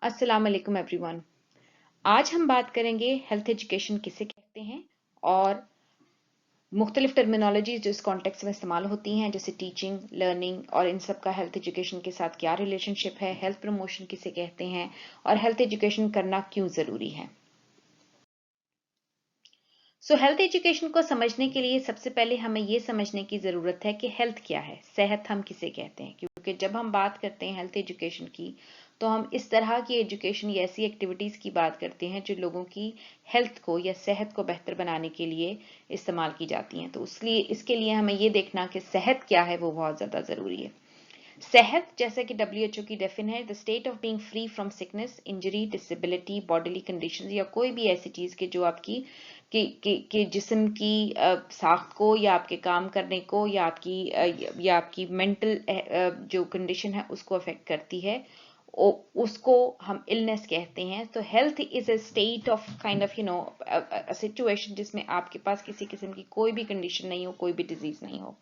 अस्सलाम वालेकुम एवरीवन। आज हम बात करेंगे हेल्थ एजुकेशन किसे कहते हैं और मुख्तलिफ टर्मिनोलॉजी जो इस कॉन्टेक्स्ट में इस्तेमाल होती हैं, जैसे टीचिंग, लर्निंग और इन सब का हेल्थ एजुकेशन के साथ क्या रिलेशनशिप है, हेल्थ प्रमोशन किसे कहते हैं और हेल्थ एजुकेशन करना क्यों ज़रूरी है। हेल्थ एजुकेशन को समझने के लिए सबसे पहले हमें ये समझने की ज़रूरत है कि हेल्थ क्या है, सेहत हम किसे कहते हैं। क्योंकि जब हम बात करते हैं हेल्थ एजुकेशन की, तो हम इस तरह की एजुकेशन या ऐसी एक्टिविटीज़ की बात करते हैं जो लोगों की हेल्थ को या सेहत को बेहतर बनाने के लिए इस्तेमाल की जाती हैं। तो इसके लिए हमें ये देखना कि सेहत क्या है वो बहुत ज़्यादा ज़रूरी है। सेहत, जैसे कि WHO की डेफिन है, the state of being free from sickness, injury, disability, bodily condition या कोई भी ऐसी चीज़ के जो आपकी कि जिस्म की साख्त को या आपके काम करने को या आपकी मेंटल जो कंडीशन है उसको अफेक्ट करती है, उसको हम इलनेस कहते हैं। तो health is a state of kind of situation जिसमें आपके पास किसी किस्म की कोई भी कंडीशन नहीं हो, कोई भी डिजीज नहीं हो।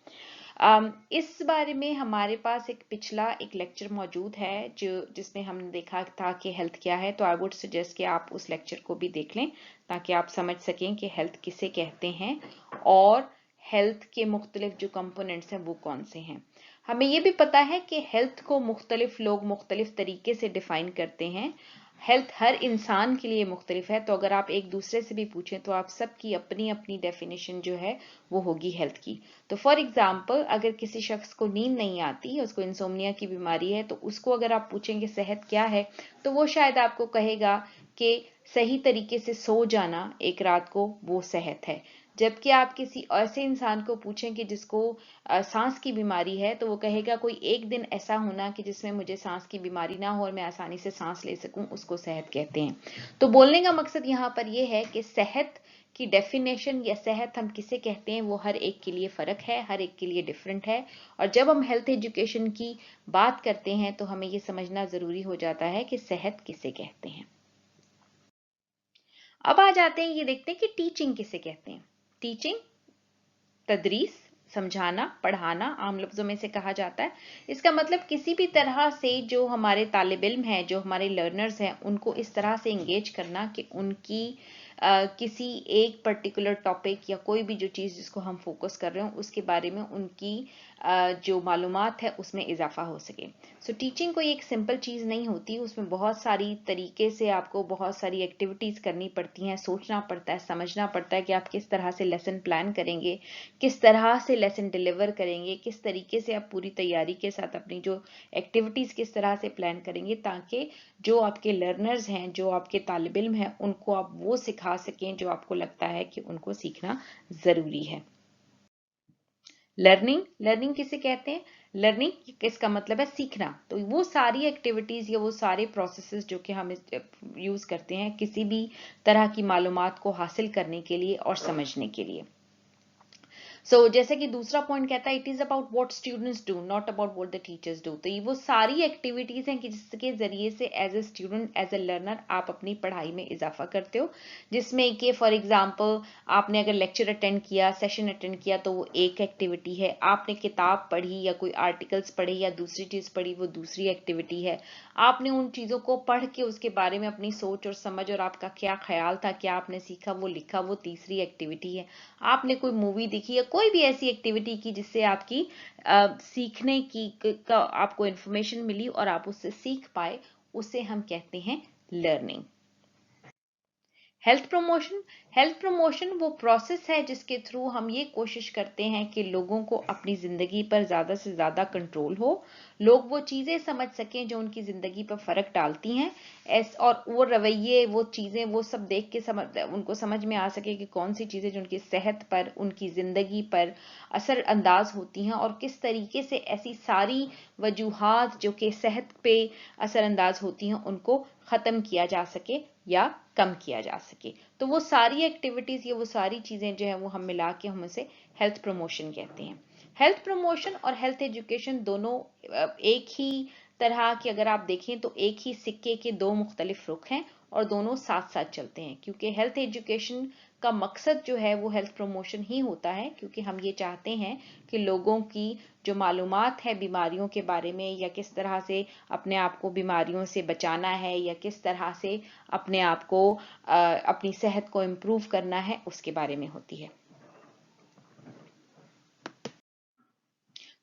इस बारे में हमारे पास एक पिछला लेक्चर मौजूद है जिसमें हमने देखा था कि हेल्थ क्या है। तो आई वुड सजेस्ट कि आप उस लेक्चर को भी देख लें ताकि आप समझ सकें कि हेल्थ किसे कहते हैं और हेल्थ के मुख्तलिफ जो कंपोनेंट्स हैं वो कौन से हैं। हमें ये भी पता है कि हेल्थ को मुख्तलिफ लोग मुख्तलिफ तरीके से डिफाइन करते हैं। हेल्थ हर इंसान के लिए मुख्तलिफ है, तो अगर आप एक दूसरे से भी पूछें तो आप सबकी अपनी अपनी डेफिनेशन जो है वो होगी हेल्थ की। तो फॉर एग्जाम्पल, अगर किसी शख्स को नींद नहीं आती, उसको इंसोम्निया की बीमारी है, तो उसको अगर आप पूछेंगे सेहत क्या है, तो वो शायद आपको कहेगा कि सही तरीके से सो जाना एक रात को वो सेहत है। जबकि आप किसी ऐसे इंसान को पूछें कि जिसको सांस की बीमारी है, तो वो कहेगा कोई एक दिन ऐसा होना कि जिसमें मुझे सांस की बीमारी ना हो और मैं आसानी से सांस ले सकूं, उसको सेहत कहते हैं। तो बोलने का मकसद यहाँ पर यह है कि सेहत की डेफिनेशन या सेहत हम किसे कहते हैं वो हर एक के लिए फ़र्क है, हर एक के लिए डिफरेंट है। और जब हम हेल्थ एजुकेशन की बात करते हैं तो हमें ये समझना ज़रूरी हो जाता है कि सेहत किसे कहते हैं। अब आ जाते हैं, ये देखते हैं कि टीचिंग किसे कहते हैं। टीचिंग, तदरीस, समझाना, पढ़ाना आम लफ्जों में से कहा जाता है। इसका मतलब किसी भी तरह से जो हमारे तालिब इल्म हैं, जो हमारे लर्नर्स हैं, उनको इस तरह से इंगेज करना कि उनकी किसी एक पर्टिकुलर टॉपिक या कोई भी जो चीज़ जिसको हम फोकस कर रहे हो उसके बारे में उनकी जो मालूमात है उसमें इजाफा हो सके। सो टीचिंग कोई एक सिंपल चीज़ नहीं होती, उसमें बहुत सारी तरीके से आपको बहुत सारी एक्टिविटीज़ करनी पड़ती हैं, सोचना पड़ता है, समझना पड़ता है कि आप किस तरह से लेसन प्लान करेंगे, किस तरह से लेसन डिलीवर करेंगे, किस तरीके से आप पूरी तैयारी के साथ अपनी जो एक्टिविटीज़ किस तरह से प्लान करेंगे ताकि जो आपके लर्नर्स हैं, जो आपके तालिब इल्म हैं, उनको आप वो सिखा सकें जो आपको लगता है कि उनको सीखना ज़रूरी है। लर्निंग, लर्निंग किसे कहते हैं? लर्निंग इसका मतलब है सीखना। तो वो सारी एक्टिविटीज़ या वो सारे प्रोसेसेस जो कि हम यूज़ करते हैं किसी भी तरह की मालूमात को हासिल करने के लिए और समझने के लिए। जैसे कि दूसरा पॉइंट कहता है it is about what students do, not about what the teachers do. तो ये वो सारी एक्टिविटीज हैं कि जिसके जरिए से as a student, as a learner आप अपनी पढ़ाई में इजाफा करते हो। जिसमें कि फॉर एग्जांपल आपने अगर लेक्चर अटेंड किया, सेशन अटेंड किया, तो वो एक एक्टिविटी है। आपने किताब पढ़ी या कोई आर्टिकल्स पढ़े या दूसरी चीज पढ़ी, वो दूसरी एक्टिविटी है। आपने उन चीजों को पढ़ के उसके बारे में अपनी सोच और समझ और आपका क्या ख्याल था, क्या आपने सीखा, वो लिखा, वो तीसरी एक्टिविटी है। आपने कोई मूवी देखी या कोई भी ऐसी एक्टिविटी की जिससे आपकी सीखने का आपको इंफॉर्मेशन मिली और आप उससे सीख पाए, उसे हम कहते हैं learning. Health promotion, health promotion वो प्रोसेस है जिसके थ्रू हम ये कोशिश करते हैं कि लोगों को अपनी ज़िंदगी पर ज़्यादा से ज़्यादा कंट्रोल हो, लोग वो चीज़ें समझ सकें जो उनकी ज़िंदगी पर फ़र्क डालती हैं, और वो रवैये, वो चीज़ें, वो सब देख के उनको समझ में आ सके कि कौन सी चीज़ें जो उनकी सेहत पर, उनकी ज़िंदगी पर असर अंदाज होती हैं और किस तरीके से ऐसी सारी वजूहात जो कि सेहत पे असर अंदाज होती हैं उनको ख़त्म किया जा सके या कम किया जा सके। तो वो सारी एक्टिविटीज़, ये वो सारी चीज़ें जो हैं वो हम मिला के हम उसे हेल्थ प्रमोशन कहते हैं। हेल्थ प्रमोशन और हेल्थ एजुकेशन दोनों एक ही तरह की, अगर आप देखें तो एक ही सिक्के के दो मुख्तलिफ रुख हैं। और दोनों साथ साथ चलते हैं, क्योंकि हेल्थ एजुकेशन का मकसद जो है वो हेल्थ प्रमोशन ही होता है, क्योंकि हम ये चाहते हैं कि लोगों की जो मालूमात है बीमारियों के बारे में, या किस तरह से अपने आप को बीमारियों से बचाना है, या किस तरह से अपने आप को अपनी सेहत को इम्प्रूव करना है, उसके बारे में होती है।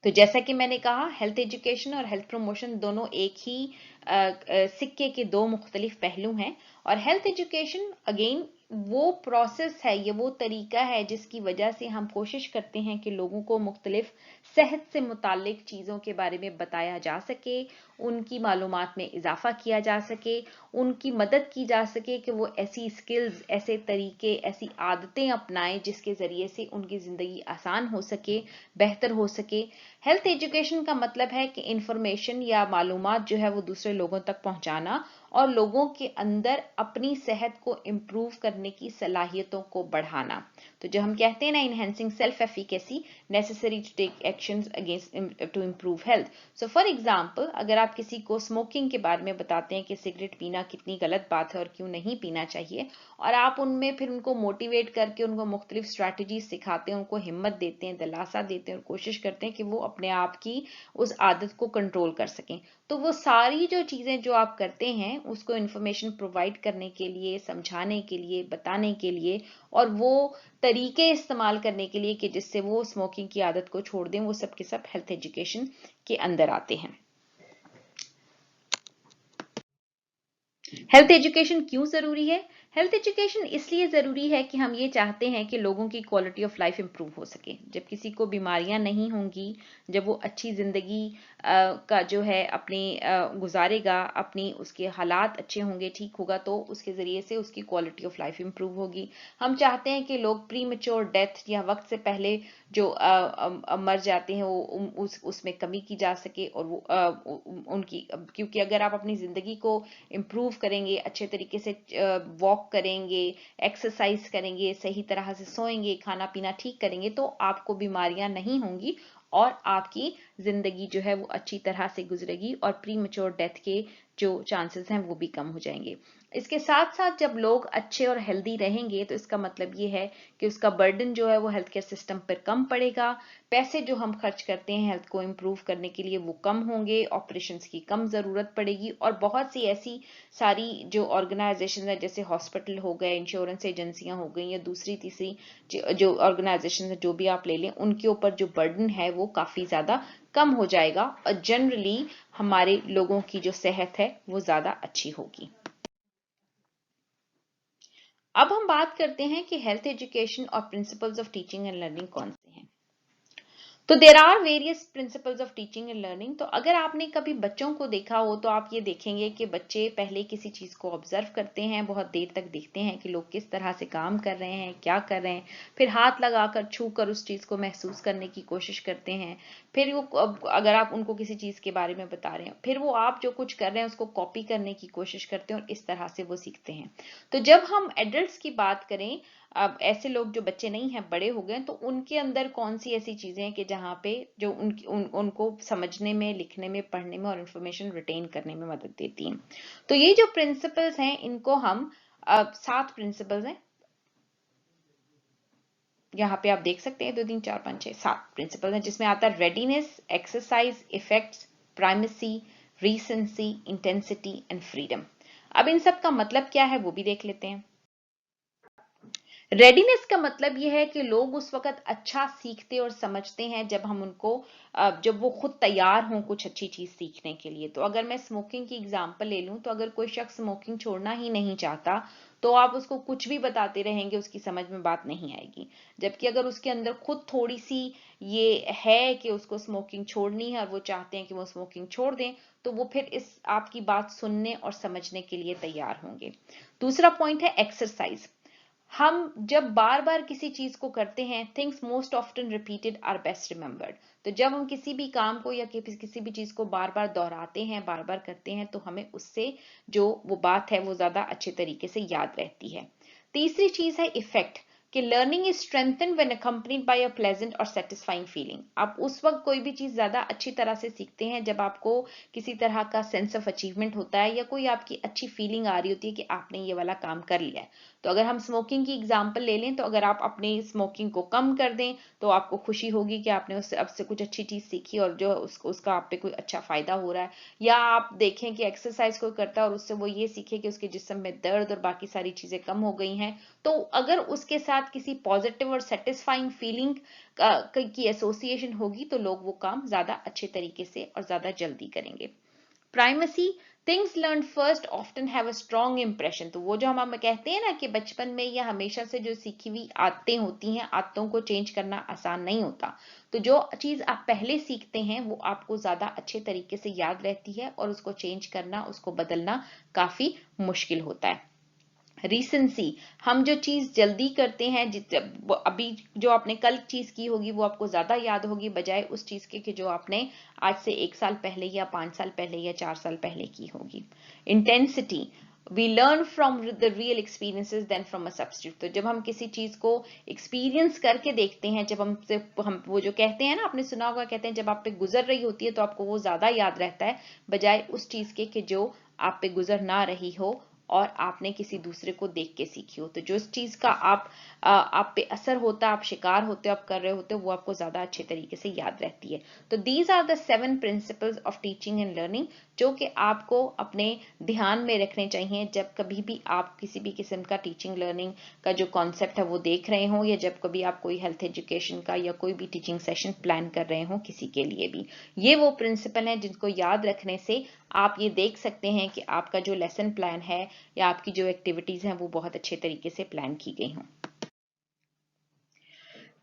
तो जैसा कि मैंने कहा, हेल्थ एजुकेशन और हेल्थ प्रमोशन दोनों एक ही सिक्के के दो मुख्तलिफ पहलू हैं। और हेल्थ एजुकेशन अगेन वो प्रोसेस है, ये वो तरीका है जिसकी वजह से हम कोशिश करते हैं कि लोगों को मुख्तलिफ सेहत से मुतालिक चीज़ों के बारे में बताया जा सके, उनकी मालूमात में इजाफा किया जा सके, उनकी मदद की जा सके कि वो ऐसी स्किल्स, ऐसे तरीके, ऐसी आदतें अपनाएं जिसके ज़रिए से उनकी ज़िंदगी आसान हो सके, बेहतर हो सके। हेल्थ एजुकेशन का मतलब है कि इंफॉर्मेशन या मालूमात जो है वो दूसरे लोगों तक पहुंचाना और लोगों के अंदर अपनी सेहत को इम्प्रूव करने की सलाहियतों को बढ़ाना। तो जो हम कहते हैं ना, enhancing self efficacy necessary to take actions against to improve health. So for example, अगर आप किसी को स्मोकिंग के बारे में बताते हैं कि सिगरेट पीना कितनी गलत बात है और क्यों नहीं पीना चाहिए, और आप उनमें फिर उनको मोटिवेट करके उनको मुख्तलिफ स्ट्रैटेजी सिखाते हैं, उनको हिम्मत देते हैं, दिलासा देते हैं और कोशिश करते हैं कि वो अपने आप की उस आदत को कंट्रोल कर सकें, तो वो सारी जो चीज़ें जो आप करते हैं उसको इन्फॉर्मेशन प्रोवाइड करने के लिए, समझाने के लिए, बताने के लिए, और वो तरीके इस्तेमाल करने के लिए कि जिससे वो स्मोकिंग की आदत को छोड़ दें, वो सब के सब हेल्थ एजुकेशन के अंदर आते हैं। हेल्थ एजुकेशन क्यों जरूरी है? हेल्थ एजुकेशन इसलिए जरूरी है कि हम ये चाहते हैं कि लोगों की क्वालिटी ऑफ लाइफ इंप्रूव हो सके। जब किसी को बीमारियां नहीं होंगी, जब वो अच्छी जिंदगी का जो है अपनी गुजारेगा, अपनी उसके हालात अच्छे होंगे, ठीक होगा, तो उसके जरिए से उसकी क्वालिटी ऑफ लाइफ इंप्रूव होगी। हम चाहते हैं कि लोग प्री मेच्योर डेथ या वक्त से पहले जो मर जाते हैं वो उसमें कमी की जा सके, और वो उनकी, क्योंकि अगर आप अपनी जिंदगी को इम्प्रूव करेंगे, अच्छे तरीके से वॉक करेंगे, एक्सरसाइज करेंगे, सही तरह से सोएंगे, खाना पीना ठीक करेंगे, तो आपको बीमारियां नहीं होंगी और आपकी जिंदगी जो है वो अच्छी तरह से गुजरेगी, और प्री मेच्योर डेथ के जो चांसेस हैं वो भी कम हो जाएंगे। इसके साथ साथ जब लोग अच्छे और हेल्दी रहेंगे तो इसका मतलब ये है कि उसका बर्डन जो है वो हेल्थ केयर सिस्टम पर कम पड़ेगा, पैसे जो हम खर्च करते हैं हेल्थ को इम्प्रूव करने के लिए वो कम होंगे, ऑपरेशंस की कम जरूरत पड़ेगी, और बहुत सी ऐसी सारी जो ऑर्गेनाइजेशन है, जैसे हॉस्पिटल हो गए, इंश्योरेंस एजेंसियां हो गई, या दूसरी तीसरी जो ऑर्गेनाइजेशन है, जो भी आप ले लें, उनके ऊपर जो बर्डन है वो काफी ज्यादा कम हो जाएगा, और जनरली हमारे लोगों की जो सेहत है वो ज्यादा अच्छी होगी। अब हम बात करते हैं कि हेल्थ एजुकेशन और principles of teaching and learning कौन से हैं। तो there are various principles of teaching and learning. तो अगर आपने कभी बच्चों को देखा हो तो आप ये देखेंगे कि बच्चे पहले किसी चीज को ऑब्जर्व करते हैं, बहुत देर तक देखते हैं कि लोग किस तरह से काम कर रहे हैं, क्या कर रहे हैं, फिर हाथ लगाकर छू कर उस चीज को महसूस करने की कोशिश करते हैं, फिर वो अगर आप उनको किसी चीज के बारे में बता रहे हैं, फिर वो आप जो कुछ कर रहे हैं उसको कॉपी करने की कोशिश करते हैं, और इस तरह से वो सीखते हैं। तो जब हम एडल्ट्स की बात करें, अब ऐसे लोग जो बच्चे नहीं हैं, बड़े हो गए, तो उनके अंदर कौन सी ऐसी चीजें हैं कि जहां पे जो उनको समझने में, लिखने में, पढ़ने में और इंफॉर्मेशन रिटेन करने में मदद देती हैं। तो ये जो प्रिंसिपल्स हैं इनको हम 7 प्रिंसिपल्स हैं, यहाँ पे आप देख सकते हैं 2 3 4 5 6 7 प्रिंसिपल्स हैं, जिसमें आता है readiness, exercise, effects, primacy, recency, intensity and freedom. अब इन सब का मतलब क्या है वो भी देख लेते हैं। रेडीनेस का मतलब यह है कि लोग उस वक्त अच्छा सीखते और समझते हैं जब हम उनको जब वो खुद तैयार हों कुछ अच्छी चीज सीखने के लिए। तो अगर मैं स्मोकिंग की एग्जांपल ले लूं, तो अगर कोई शख्स स्मोकिंग छोड़ना ही नहीं चाहता तो आप उसको कुछ भी बताते रहेंगे, उसकी समझ में बात नहीं आएगी। जबकि अगर उसके अंदर खुद थोड़ी सी ये है कि उसको स्मोकिंग छोड़नी है और वो चाहते हैं कि वो स्मोकिंग छोड़ दें, तो वो फिर इस आपकी बात सुनने और समझने के लिए तैयार होंगे। दूसरा पॉइंट है एक्सरसाइज। हम जब बार बार किसी चीज को करते हैं, things most often repeated are best remembered. तो जब हम किसी भी काम को या किसी भी चीज को बार बार दोहराते हैं, बार बार करते हैं, तो हमें उससे जो वो बात है वो ज्यादा अच्छे तरीके से याद रहती है। तीसरी चीज है इफेक्ट। कि learning is strengthened when accompanied by a pleasant और सेटिस्फाइंग फीलिंग। आप उस वक्त कोई भी चीज ज्यादा अच्छी तरह से सीखते हैं जब आपको किसी तरह का सेंस ऑफ अचीवमेंट होता है या कोई आपकी अच्छी फीलिंग आ रही होती है कि आपने ये वाला काम कर लिया है। तो अगर हम स्मोकिंग की एग्जांपल ले लें, तो अगर आप अपनी स्मोकिंग को कम कर दें तो आपको खुशी होगी कि आपने उससे अब से कुछ अच्छी चीज सीखी और जो उसका आप पे कोई अच्छा फायदा हो रहा है। या आप देखें कि एक्सरसाइज कोई करता है और उससे वो ये सीखे कि उसके जिस्म में दर्द और बाकी सारी चीजें कम हो गई हैं, तो अगर उसके साथ किसी पॉजिटिव और सेटिस्फाइंग फीलिंग की एसोसिएशन होगी तो लोग वो काम ज्यादा अच्छे तरीके से और ज्यादा जल्दी करेंगे। Primacy, things learn first often have a strong impression. तो वो जो हम कहते हैं ना कि बचपन में या हमेशा से जो सीखी हुई आदतें होती हैं, आदतों को चेंज करना आसान नहीं होता। तो जो चीज आप पहले सीखते हैं वो आपको ज्यादा अच्छे तरीके से याद रहती है और उसको चेंज करना, उसको बदलना काफी मुश्किल होता है। रीसेंसी, हम जो चीज जल्दी करते हैं, अभी जो आपने कल चीज की होगी वो आपको ज्यादा याद होगी बजाय उस चीज के कि जो आपने आज से 1 साल पहले या 5 साल पहले या 4 साल पहले की होगी। Intensity, we learn from the real experiences than from a substitute. तो जब हम किसी चीज को एक्सपीरियंस करके देखते हैं, जब हम वो जो कहते हैं ना, आपने सुना होगा, कहते हैं जब आप पे गुजर रही होती है तो आपको वो ज्यादा याद रहता है बजाय उस चीज के कि जो आप पे गुजर ना रही हो और आपने किसी दूसरे को देख के सीखी हो। तो जो इस चीज का आप पे असर होता है, आप शिकार होते हो, आप कर रहे होते हो, वो आपको ज्यादा अच्छे तरीके से याद रहती है। तो these are the 7 principles of teaching and learning जो कि आपको अपने ध्यान में रखने चाहिए जब कभी भी आप किसी भी किस्म का टीचिंग लर्निंग का जो कॉन्सेप्ट है वो देख रहे हो, या जब कभी आप कोई हेल्थ एजुकेशन का या कोई भी टीचिंग सेशन प्लान कर रहे हो किसी के लिए भी। ये वो प्रिंसिपल है जिनको याद रखने से आप ये देख सकते हैं कि आपका जो लेसन प्लान है या आपकी जो एक्टिविटीज हैं वो बहुत अच्छे तरीके से प्लान की गई हों।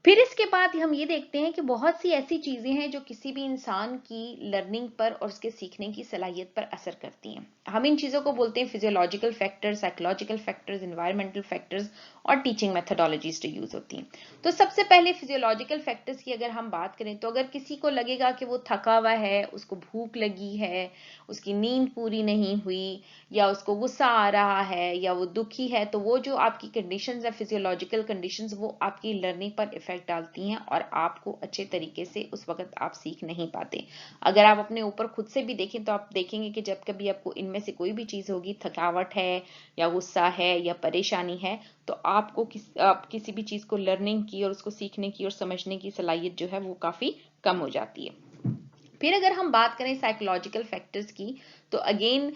फिर इसके बाद हम ये देखते हैं कि बहुत सी ऐसी चीजें हैं जो किसी भी इंसान की लर्निंग पर और उसके सीखने की सलाहियत पर असर करती हैं। हम इन चीजों को बोलते हैं physiological factors, psychological factors, environmental factors और टीचिंग मेथोडोलॉजीज जो यूज होती हैं। तो सबसे पहले फिजियोलॉजिकल फैक्टर्स की अगर हम बात करें तो अगर किसी को लगेगा कि वो थका हुआ है, उसको भूख लगी है, उसकी नींद पूरी नहीं हुई, या उसको गुस्सा आ रहा है, या वो दुखी है, तो वो जो आपकी कंडीशंस है, फिजियोलॉजिकल कंडीशंस, वो आपकी लर्निंग पर इफेक्ट डालती हैं और आपको अच्छे तरीके से उस वक्त आप सीख नहीं पाते। अगर आप अपने ऊपर खुद से भी देखें तो आप देखेंगे कि जब कभी आपको इनमें से कोई भी चीज होगी, थकावट है या गुस्सा है या परेशानी है, तो आपको आप किसी भी चीज को लर्निंग की और उसको सीखने की और समझने की सलाहियत जो है वो काफी कम हो जाती है। फिर अगर हम बात करें साइकोलॉजिकल फैक्टर्स की, तो अगेन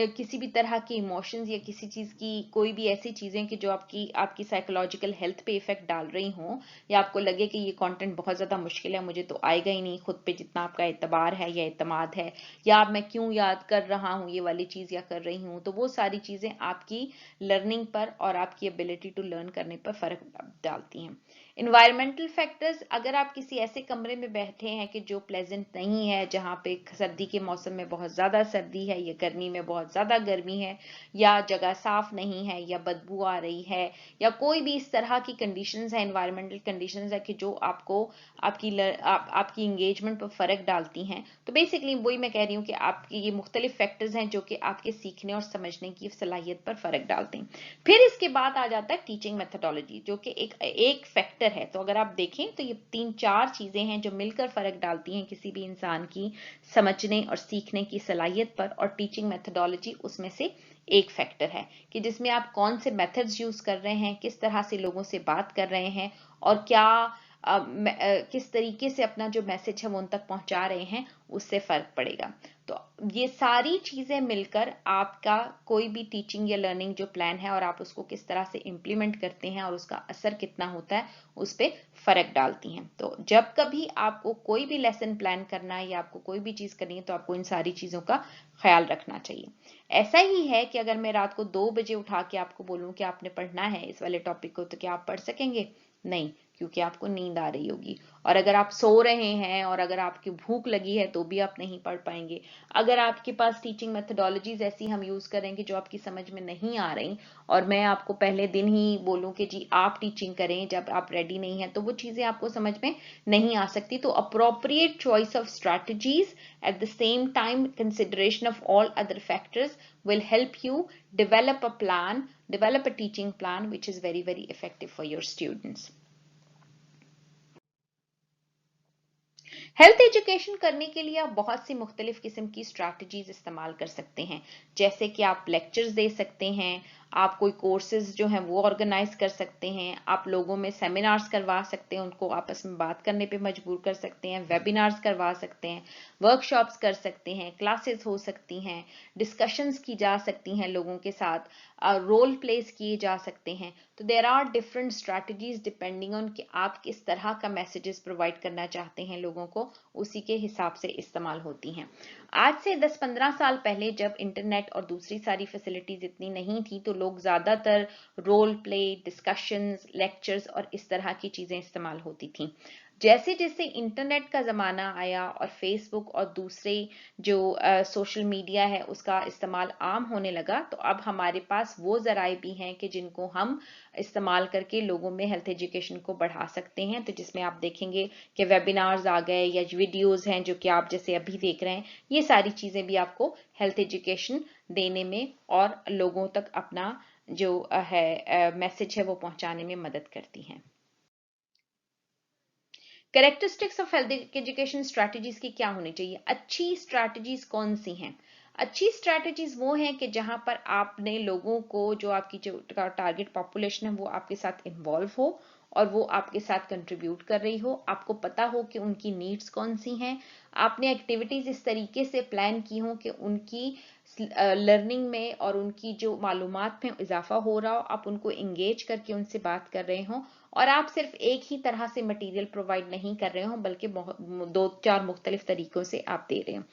किसी भी तरह के इमोशंस या किसी चीज की कोई भी ऐसी चीजें कि जो आपकी आपकी साइकोलॉजिकल हेल्थ पे इफेक्ट डाल रही हों, या आपको लगे कि ये कंटेंट बहुत ज्यादा मुश्किल है, मुझे तो आएगा ही नहीं, खुद पे जितना आपका एतबार है या एतमाद है, या अब मैं क्यों याद कर रहा हूँ ये वाली चीज या कर रही हूँ, तो वो सारी चीजें आपकी लर्निंग पर और आपकी एबिलिटी टू लर्न करने पर फर्क डालती हैं। इन्वायरमेंटल फैक्टर्स, अगर आप किसी ऐसे कमरे में बैठे हैं कि जो प्लेजेंट नहीं है, जहां पे सर्दी के मौसम में बहुत ज्यादा सर्दी है या गर्मी में बहुत ज्यादा गर्मी है, या जगह साफ नहीं है या बदबू आ रही है, या कोई भी इस तरह की कंडीशंस है, इन्वायरमेंटल कंडीशंस है कि जो आपको आपकी इंगेजमेंट पर फर्क डालती हैं, तो बेसिकली वही मैं कह रही हूँ कि आपकी ये मुख्तलिफ फैक्टर्स हैं जो कि आपके सीखने और समझने की सलाहियत पर फर्क डालते हैं। फिर इसके बाद आ जाता है टीचिंग मेथोडोलॉजी, जो कि एक फैक्टर है। तो अगर आप देखें तो ये 3-4 चीजें हैं जो मिलकर फर्क डालती हैं किसी भी इंसान की समझने और सीखने की सलाहियत पर, और टीचिंग मेथोडोलॉजी उसमें से एक फैक्टर है कि जिसमें आप कौन से मेथड्स यूज कर रहे हैं, किस तरह से लोगों से बात कर रहे हैं, और क्या किस तरीके से अपना जो मैसेज है वो उन तक पहुंचा रहे हैं, उससे फर्क पड़ेगा। तो ये सारी चीजें मिलकर आपका कोई भी टीचिंग या लर्निंग जो प्लान है और आप उसको किस तरह से इंप्लीमेंट करते हैं और उसका असर कितना होता है, उस पर फर्क डालती हैं। तो जब कभी आपको कोई भी लेसन प्लान करना है या आपको कोई भी चीज करनी है तो आपको इन सारी चीजों का ख्याल रखना चाहिए। ऐसा ही है कि अगर मैं रात को 2 बजे उठा के आपको बोलूं कि आपने पढ़ना है इस वाले टॉपिक को, तो क्या आप पढ़ सकेंगे? नहीं। क्योंकि आपको नींद आ रही होगी। और अगर आप सो रहे हैं और अगर आपकी भूख लगी है तो भी आप नहीं पढ़ पाएंगे। अगर आपके पास टीचिंग मेथडोलॉजीज ऐसी हम यूज करेंगे जो आपकी समझ में नहीं आ रही और मैं आपको पहले दिन ही बोलूं कि जी आप टीचिंग करें जब आप रेडी नहीं है, तो वो चीजें आपको समझ में नहीं आ सकती। तो appropriate choice of strategies at the same time consideration of all other factors will help you develop a teaching plan which is very very effective for your students. Health education करने के लिए आप बहुत सी मुख्तलिफ किस्म की स्ट्रैटेजीज इस्तेमाल कर सकते हैं, जैसे कि आप लेक्चर्स दे सकते हैं, आप कोई कोर्सेज जो हैं वो ऑर्गेनाइज कर सकते हैं, आप लोगों में सेमिनार्स करवा सकते हैं, उनको आपस में बात करने पे मजबूर कर सकते हैं, वेबिनार्स करवा सकते हैं, वर्कशॉप्स कर सकते हैं, क्लासेस हो सकती हैं, डिस्कशंस की जा सकती हैं लोगों के साथ, रोल प्लेस किए जा सकते हैं। तो there are different strategies depending on कि आप किस तरह का मैसेजेस प्रोवाइड करना चाहते हैं लोगों को, उसी के हिसाब से इस्तेमाल होती हैं। आज से 10-15 साल पहले जब इंटरनेट और दूसरी सारी फैसिलिटीज इतनी नहीं थी तो लोग ज्यादातर रोल प्ले, डिस्कशंस, लेक्चर्स और इस तरह की चीजें इस्तेमाल होती थी। जैसे जैसे इंटरनेट का ज़माना आया और फेसबुक और दूसरे जो सोशल मीडिया है उसका इस्तेमाल आम होने लगा, तो अब हमारे पास वो ज़राए भी हैं कि जिनको हम इस्तेमाल करके लोगों में हेल्थ एजुकेशन को बढ़ा सकते हैं। तो जिसमें आप देखेंगे कि वेबिनार्स आ गए या वीडियोस हैं जो कि आप जैसे अभी देख रहे हैं, ये सारी चीज़ें भी आपको हेल्थ एजुकेशन देने में और लोगों तक अपना जो है मैसेज है वो पहुंचाने में मदद करती हैं। Characteristics of health education strategies की क्या होनी चाहिए? अच्छी स्ट्रैटेजीज कौन सी हैं? अच्छी स्ट्रैटेजीज वो हैं कि जहां पर आपने लोगों को, जो आपकी जो टारगेट पॉपुलेशन है वो आपके साथ इन्वॉल्व हो और वो आपके साथ कंट्रीब्यूट कर रही हो, आपको पता हो कि उनकी नीड्स कौन सी हैं, आपने एक्टिविटीज इस तरीके से प्लान की हो कि उनकी लर्निंग में और उनकी जो मालूमात में इजाफा हो रहा हो, आप उनको इंगेज करके उनसे बात कर रहे हो और आप सिर्फ एक ही तरह से मटेरियल प्रोवाइड नहीं कर रहे हो बल्कि 2-4 मुख्तलिफ तरीकों से आप दे रहे हो।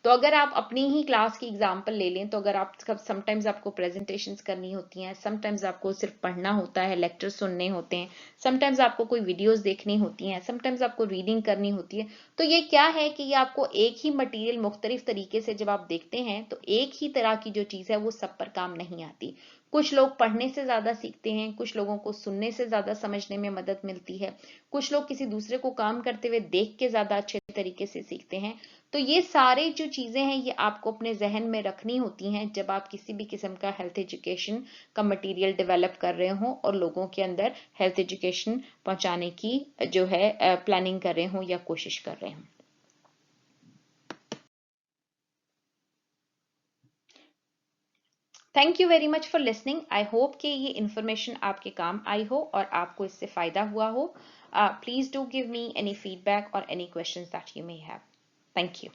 तो अगर आप अपनी ही क्लास की एग्जांपल ले लें तो अगर आप समटाइम्स आपको प्रेजेंटेशंस करनी होती हैं, समटाइम्स आपको सिर्फ पढ़ना होता है, लेक्चर सुनने होते हैं, समटाइम्स आपको कोई वीडियोस देखनी होती हैं, समटाइम्स आपको रीडिंग करनी होती है, तो ये क्या है कि ये आपको एक ही मटेरियल मुख्तलिफ तरीके से जब आप देखते हैं तो एक ही तरह की जो चीज़ है वो सब पर काम नहीं आती। कुछ लोग पढ़ने से ज्यादा सीखते हैं, कुछ लोगों को सुनने से ज्यादा समझने में मदद मिलती है, कुछ लोग किसी दूसरे को काम करते हुए देख के ज्यादा अच्छे तरीके से सीखते हैं। तो ये सारे जो चीजें हैं ये आपको अपने जहन में रखनी होती हैं जब आप किसी भी किस्म का हेल्थ एजुकेशन का मटेरियल डेवलप कर रहे हो और लोगों के अंदर हेल्थ एजुकेशन पहुंचाने की जो है प्लानिंग कर रहे हो या कोशिश कर रहे हो। Thank you very much for listening. I hope कि ये इन्फॉर्मेशन आपके काम आई हो और आपको इससे फायदा हुआ हो। Please do give me any feedback और any questions that you may have. Thank you.